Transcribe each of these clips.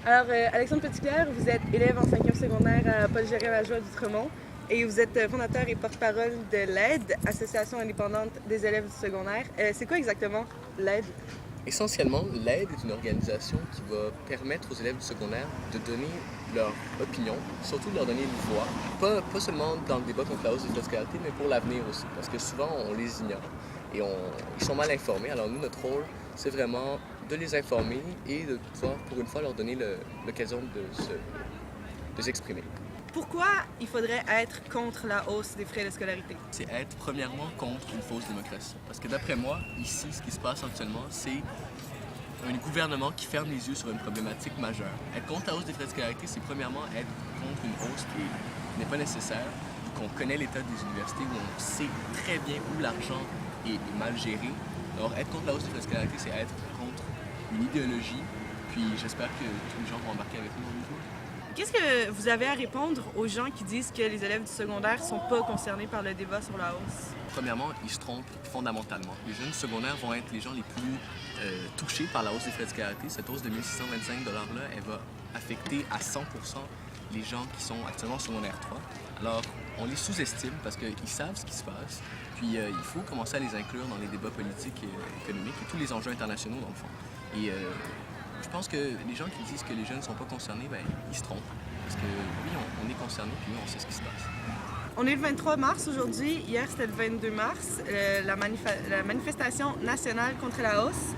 Alors, Alexandre Petitclerc, vous êtes élève en 5e secondaire à Paul-Gérin-Lajoie d'Outremont et vous êtes fondateur et porte-parole de l'AIDE, Association indépendante des élèves du secondaire. C'est quoi exactement l'AIDE? Essentiellement, l'AIDE est une organisation qui va permettre aux élèves du secondaire de donner leur opinion, surtout de leur donner une voix, pas seulement dans le débat contre la hausse des frais de scolarité, mais pour l'avenir aussi, parce que souvent on les ignore et ils sont mal informés. Alors nous, notre rôle, c'est vraiment de les informer et de pouvoir, pour une fois, leur donner l'occasion de s'exprimer. Pourquoi il faudrait être contre la hausse des frais de scolarité? C'est être premièrement contre une fausse démocratie. Parce que d'après moi, ici, ce qui se passe actuellement, c'est un gouvernement qui ferme les yeux sur une problématique majeure. Être contre la hausse des frais de scolarité, c'est premièrement être contre une hausse qui n'est pas nécessaire, qu'on connaît l'état des universités, où on sait très bien où l'argent est mal géré. Alors, être contre la hausse des frais de scolarité, c'est être contre une idéologie. Puis j'espère que tous les gens vont embarquer avec nous au niveau. Qu'est-ce que vous avez à répondre aux gens qui disent que les élèves du secondaire ne sont pas concernés par le débat sur la hausse? Premièrement, ils se trompent fondamentalement. Les jeunes secondaires vont être les gens les plus touchés par la hausse des frais de scolarité. Cette hausse de 1 625 $-là, elle va affecter à 100% les gens qui sont actuellement en secondaire 3. Alors, on les sous-estime parce qu'ils savent ce qui se passe. Puis, il faut commencer à les inclure dans les débats politiques et économiques et tous les enjeux internationaux, dans le fond. Et je pense que les gens qui disent que les jeunes ne sont pas concernés, ben, ils se trompent. Parce que oui, on est concernés, puis oui, on sait ce qui se passe. On est le 23 mars aujourd'hui. Hier, c'était le 22 mars, la manifestation nationale contre la hausse.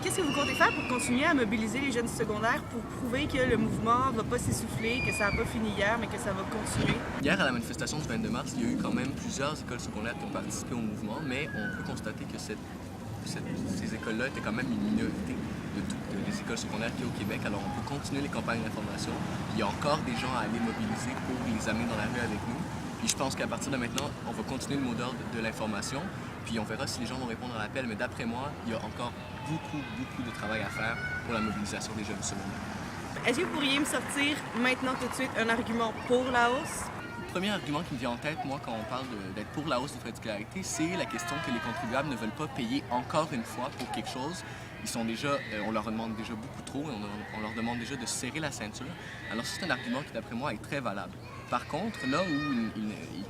Qu'est-ce que vous comptez faire pour continuer à mobiliser les jeunes secondaires pour prouver que le mouvement ne va pas s'essouffler, que ça n'a pas fini hier, mais que ça va continuer? Hier, à la manifestation du 22 mars, il y a eu quand même plusieurs écoles secondaires qui ont participé au mouvement, mais on peut constater que ces écoles-là étaient quand même une minorité de toutes les écoles secondaires qu'il y a au Québec. Alors, on peut continuer les campagnes d'information. Il y a encore des gens à aller mobiliser pour les amener dans la rue avec nous. Puis je pense qu'à partir de maintenant, on va continuer le mot d'ordre de l'information. Puis on verra si les gens vont répondre à l'appel. Mais d'après moi, il y a encore beaucoup de travail à faire pour la mobilisation des jeunes secondaires. Est-ce que vous pourriez me sortir maintenant tout de suite un argument pour la hausse? Le premier argument qui me vient en tête, moi, quand on parle d'être pour la hausse des frais de scolarité, c'est la question que les contribuables ne veulent pas payer encore une fois pour quelque chose. Ils sont déjà, on leur demande déjà beaucoup trop et on leur demande déjà de serrer la ceinture. Alors c'est un argument qui, d'après moi, est très valable. Par contre, là où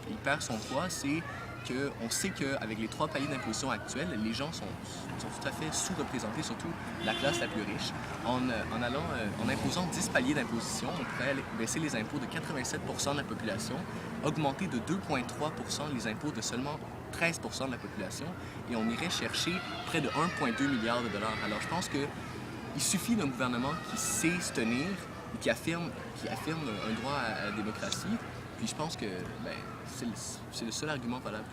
il perd son poids, c'est qu'on sait qu'avec les 3 paliers d'imposition actuels, les gens sont tout à fait sous-représentés, surtout la classe la plus riche. En imposant 10 paliers d'imposition, on pourrait baisser les impôts de 87 % de la population, augmenter de 2,3 % les impôts de seulement 13 % de la population, et on irait chercher près de 1,2 milliard de dollars. Alors je pense qu'il suffit d'un gouvernement qui sait se tenir et qui affirme un droit à la démocratie. Puis je pense que c'est le seul argument valable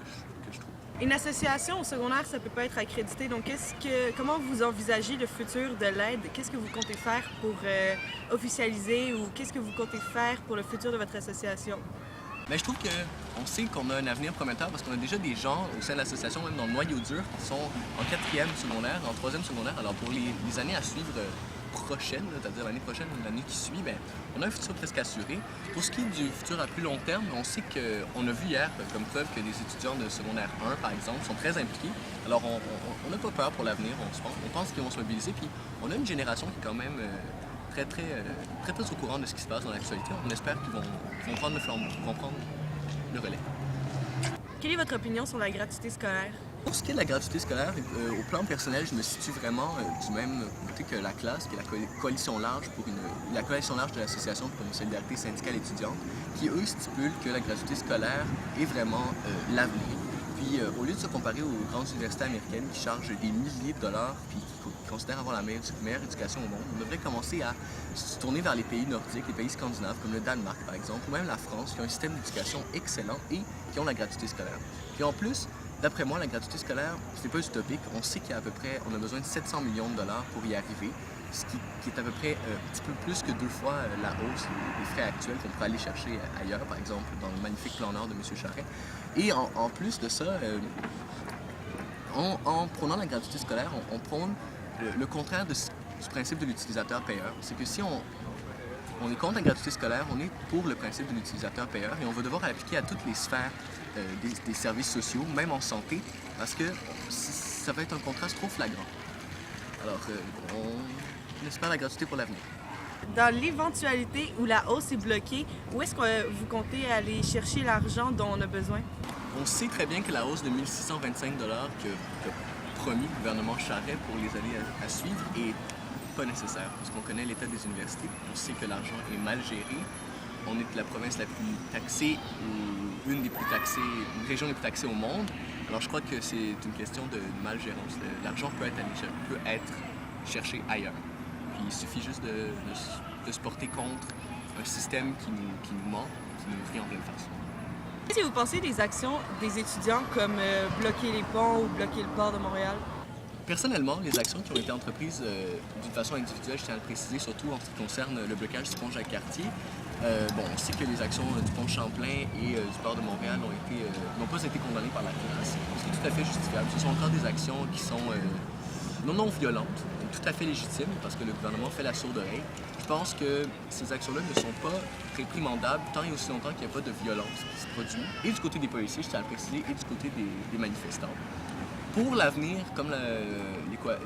que je trouve. Une association au secondaire, ça ne peut pas être accrédité. Donc, comment vous envisagez le futur de l'AIDE? Qu'est-ce que vous comptez faire pour officialiser ou qu'est-ce que vous comptez faire pour le futur de votre association? Mais je trouve qu'on sait qu'on a un avenir prometteur parce qu'on a déjà des gens au sein de l'association, même dans le noyau dur, qui sont en 4e secondaire, en 3e secondaire. Alors pour les années à suivre prochaines, c'est-à-dire l'année prochaine ou l'année qui suit, bien, on a un futur presque assuré. Pour ce qui est du futur à plus long terme, on sait qu'on a vu hier comme preuve que des étudiants de secondaire 1, par exemple, sont très impliqués. Alors on n'a pas peur pour l'avenir, on pense qu'ils vont se mobiliser. Puis on a une génération qui est quand même très peu au courant de ce qui se passe dans l'actualité. On espère qu'ils vont prendre le flambeau, qu'ils vont prendre le relais. Quelle est votre opinion sur la gratuité scolaire? Pour ce qui est de la gratuité scolaire, au plan personnel, je me situe vraiment du même côté que la classe, qui est la coalition large la coalition large de l'Association pour une solidarité syndicale étudiante, qui eux stipulent que la gratuité scolaire est vraiment l'avenir. Puis au lieu de se comparer aux grandes universités américaines qui chargent des milliers de dollars puis qui considèrent avoir la meilleure éducation au monde, on devrait commencer à se tourner vers les pays nordiques, les pays scandinaves comme le Danemark par exemple, ou même la France qui ont un système d'éducation excellent et qui ont la gratuité scolaire. Puis en plus, d'après moi, la gratuité scolaire, c'est pas utopique. On sait qu'il y a à peu près, on a besoin de 700 millions de dollars pour y arriver, ce qui est à peu près un petit peu plus que 2 fois la hausse des frais actuels qu'on pourrait aller chercher ailleurs, par exemple dans le magnifique plan Nord de M. Charest. Et en plus de ça, en prônant la gratuité scolaire, on prône le contraire du principe de l'utilisateur-payeur. C'est que si on est contre la gratuité scolaire, on est pour le principe de l'utilisateur-payeur et on va devoir l'appliquer à toutes les sphères des services sociaux, même en santé, parce que ça va être un contraste trop flagrant. Alors, on espère la gratuité pour l'avenir. Dans l'éventualité où la hausse est bloquée, où est-ce que vous comptez aller chercher l'argent dont on a besoin? On sait très bien que la hausse de 1 625 qu'a promis le gouvernement Charest pour les années à suivre est pas nécessaire, parce qu'on connaît l'état des universités, on sait que l'argent est mal géré, on est la province la plus taxée, ou une des plus taxées, une région les plus taxées au monde, alors je crois que c'est une question de malgérance. L'argent peut être cherché ailleurs, puis il suffit juste de se porter contre un système qui nous ment, qui nous rit en pleine face. Qu'est-ce que vous pensez des actions des étudiants comme bloquer les ponts ou bloquer le port de Montréal? Personnellement, les actions qui ont été entreprises d'une façon individuelle, je tiens à le préciser, surtout en ce qui concerne le blocage du pont Jacques-Cartier. On sait que les actions du pont Champlain et du port de Montréal n'ont pas été condamnées par la classe, ce qui est tout à fait justifiable. Ce sont encore des actions qui sont non violentes, tout à fait légitimes, parce que le gouvernement fait la sourde oreille. Je pense que ces actions-là ne sont pas réprimandables tant et aussi longtemps qu'il n'y a pas de violence qui se produit, et du côté des policiers, je tiens à le préciser, et du côté des manifestants. Pour l'avenir, comme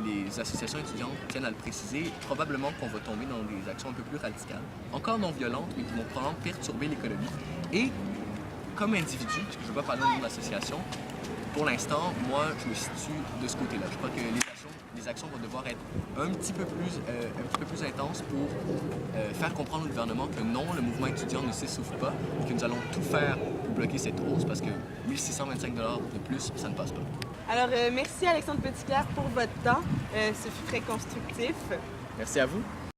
les associations étudiantes tiennent à le préciser, probablement qu'on va tomber dans des actions un peu plus radicales, encore non violentes, mais qui vont probablement perturber l'économie. Et comme individu, parce que je ne veux pas parler au nom de l'association, pour l'instant, moi, je me situe de ce côté-là. Je crois que les actions vont devoir être un petit peu plus intenses pour faire comprendre au gouvernement que non, le mouvement étudiant ne s'essouffle pas et que nous allons tout faire pour bloquer cette hausse parce que 1 625 $ de plus, ça ne passe pas. Alors, merci Alexandre Petitclerc pour votre temps. Ce fut très constructif. Merci à vous.